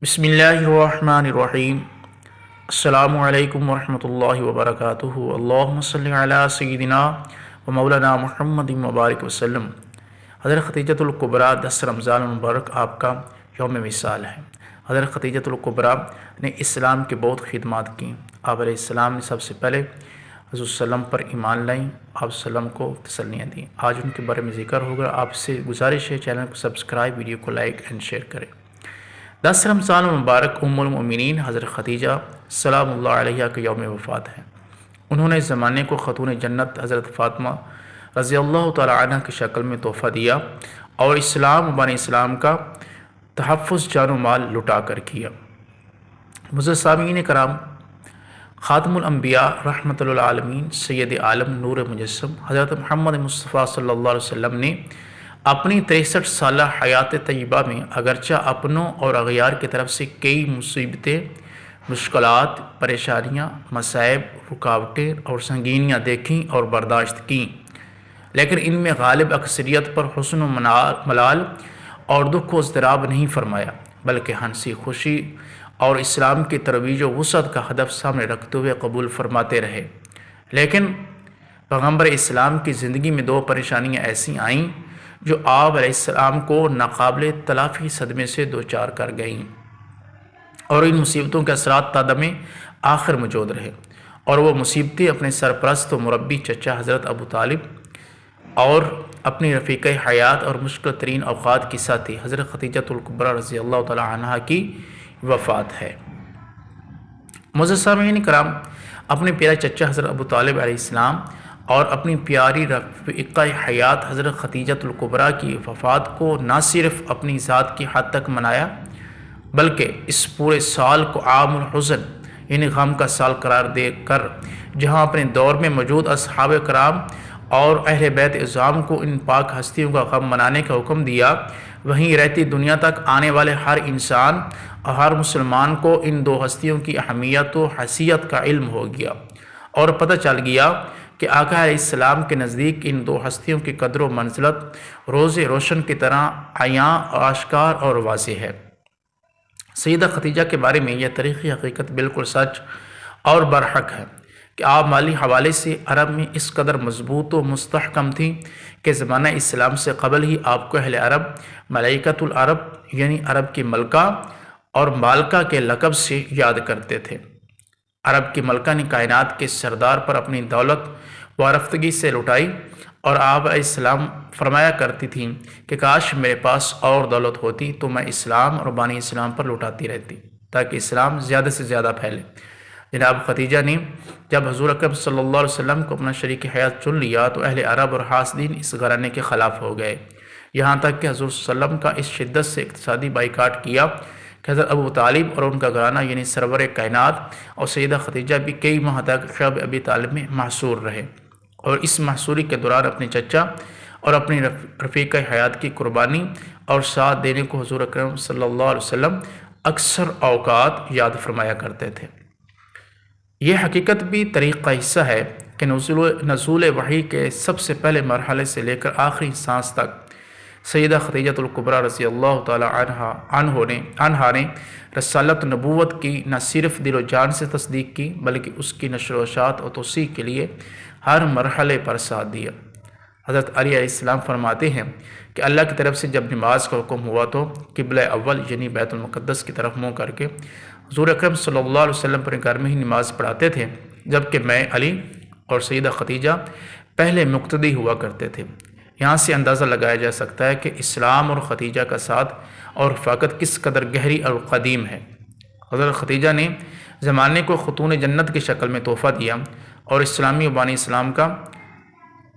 بسم اللہ الرحمن الرحیم۔ السلام علیکم ورحمۃ اللہ وبرکاتہ۔ اللہم صلی علی سیدنا و مولانا محمد مبارک وسلم۔ حضرت خدیجۃ الکبریٰ 10 رمضان المبارک آپ کا یوم وصال ہے۔ حضرت خدیجۃ الکبریٰ نے اسلام کی بہت خدمات کی۔ آپ علیہ السلام نے سب سے پہلے حضور صلی اللہ علیہ وسلم پر ایمان لائیں، آپ صلی اللہ علیہ وسلم کو تسلیاں دیں۔ آج ان کے بارے میں ذکر ہوگا۔ آپ سے گزارش ہے چینل کو سبسکرائب، ویڈیو کو لائک اینڈ شیئر کریں۔ 10 رمضان المبارک ام المؤمنین حضرت خدیجہ سلام اللہ علیہ کے یوم وفات ہے۔ انہوں نے زمانے کو خاتون جنت حضرت فاطمہ رضی اللہ تعالی عنہ کی شکل میں تحفہ دیا اور اسلام و بانی اسلام کا تحفظ جان و مال لٹا کر کیا۔ معزز سامعین کرام، خاتم الانبیاء رحمۃ للعالمین سید عالم نور مجسم حضرت محمد مصطفیٰ صلی اللہ علیہ وسلم نے اپنی 63 سالہ حیات طیبہ میں اگرچہ اپنوں اور اغیار کی طرف سے کئی مصیبتیں، مشکلات، پریشانیاں، مصائب، رکاوٹیں اور سنگینیاں دیکھیں اور برداشت کیں، لیکن ان میں غالب اکثریت پر حسن و ملال اور دکھ و اضطراب نہیں فرمایا، بلکہ ہنسی خوشی اور اسلام کی ترویج و وسعت کا ہدف سامنے رکھتے ہوئے قبول فرماتے رہے۔ لیکن پیغمبر اسلام کی زندگی میں 2 پریشانیاں ایسی آئیں جو آپ علیہ السلام کو ناقابل تلافی صدمے سے دوچار کر گئیں، اور ان مصیبتوں کے اثرات تا دم آخر موجود رہے، اور وہ مصیبتیں اپنے سرپرست و مربی چچا حضرت ابو طالب اور اپنی رفیقہ حیات اور مشکل ترین اوقات کی ساتھی حضرت خدیجۃ الکبریٰ رضی اللہ تعالی عنہا کی وفات ہے۔ معزز سامعین کرام، اپنے پیارے چچا حضرت ابو طالب علیہ السلام اور اپنی پیاری رفیقہ حیات حضرت خدیجۃ الکبریٰ کی وفات کو نہ صرف اپنی ذات کی حد تک منایا، بلکہ اس پورے سال کو عام الحزن یعنی غم کا سال قرار دے کر جہاں اپنے دور میں موجود اصحاب کرام اور اہل بیت اعظام کو ان پاک ہستیوں کا غم منانے کا حکم دیا، وہیں رہتی دنیا تک آنے والے ہر انسان اور ہر مسلمان کو ان 2 ہستیوں کی اہمیت و حیثیت کا علم ہو گیا، اور پتہ چل گیا کہ آقا علیہ السلام کے نزدیک ان 2 ہستیوں کی قدر و منزلت روز روشن کی طرح عیاں، آشکار اور واضح ہے۔ سیدہ خدیجہ کے بارے میں یہ تاریخی حقیقت بالکل سچ اور برحق ہے کہ آپ مالی حوالے سے عرب میں اس قدر مضبوط و مستحکم تھیں کہ زمانہ اسلام سے قبل ہی آپ کو اہل عرب ملائکۃ العرب یعنی عرب کی ملکہ اور مالکہ کے لقب سے یاد کرتے تھے۔ عرب کی ملکہ نے کائنات کے سردار پر اپنی دولت وارفتگی سے لٹائی، اور آپ علیہ السلام فرمایا کرتی تھیں کہ کاش میرے پاس اور دولت ہوتی تو میں اسلام اور بانی اسلام پر لٹاتی رہتی تاکہ اسلام زیادہ سے زیادہ پھیلے۔ جناب خدیجہ نے جب حضور اکرم صلی اللہ علیہ وسلم کو اپنا شریک حیات چن لیا تو اہل عرب اور حاسدین اس گھرانے کے خلاف ہو گئے، یہاں تک کہ حضور صلی اللہ علیہ وسلم کا اس شدت سے اقتصادی بائیکاٹ کیا کہ حضرت ابو طالب اور ان کا گھرانہ یعنی سرور کائنات اور سیدہ خدیجہ بھی کئی ماہ تک شعب ابی طالب میں محصور رہے، اور اس محصوری کے دوران اپنے چچا اور اپنی رفیقہ حیات کی قربانی اور ساتھ دینے کو حضور اکرم صلی اللہ علیہ وسلم اکثر اوقات یاد فرمایا کرتے تھے۔ یہ حقیقت بھی تاریخ کا حصہ ہے کہ نزول وحی کے سب سے پہلے مرحلے سے لے کر آخری سانس تک سیدہ خدیجۃ الکبریٰ رضی اللہ تعالی عنہا نے رسالت نبوت کی نہ صرف دل و جان سے تصدیق کی بلکہ اس کی نشر و اشاعت اور توسیع کے لیے ہر مرحلے پر ساتھ دیا۔ حضرت علی علیہ السلام فرماتے ہیں کہ اللہ کی طرف سے جب نماز کا حکم ہوا تو قبلہ اول یعنی بیت المقدس کی طرف منہ کر کے حضور اکرم صلی اللہ علیہ وسلم پر گھر میں ہی نماز پڑھاتے تھے، جبکہ میں، علی اور سیدہ خدیجہ پہلے مقتدی ہوا کرتے تھے۔ یہاں سے اندازہ لگایا جا سکتا ہے کہ اسلام اور خدیجہ کا ساتھ اور رفاقت کس قدر گہری اور قدیم ہے۔ حضرت خدیجہ نے زمانے کو خاتون جنت کی شکل میں تحفہ دیا اور اسلامی و بانی اسلام کا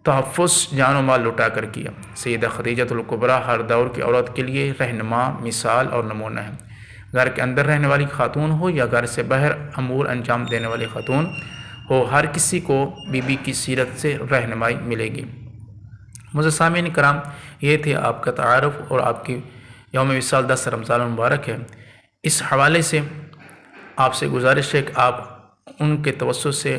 تحفظ جان و مال لٹا کر کیا۔ سیدہ خدیجۃ الکبریٰ ہر دور کی عورت کے لیے رہنما، مثال اور نمونہ ہے۔ گھر کے اندر رہنے والی خاتون ہو یا گھر سے باہر امور انجام دینے والی خاتون ہو، ہر کسی کو بی بی کی سیرت سے رہنمائی ملے گی۔ معزز سامعین کرام، یہ تھے آپ کا تعارف اور آپ کی یوم وصال 10 رمضان المبارک ہے۔ اس حوالے سے آپ سے گزارش ہے کہ آپ ان کے توسط سے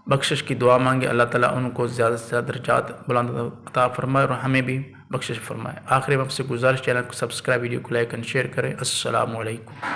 بخشش کی دعا مانگے، اللہ تعالیٰ ان کو زیادہ سے زیادہ درجات بلند عطا فرمائے اور ہمیں بھی بخشش فرمائے۔ آخری میں آپ سے گزارش، چینل کو سبسکرائب، ویڈیو کو لائک اینڈ شیئر کریں۔ السلام علیکم۔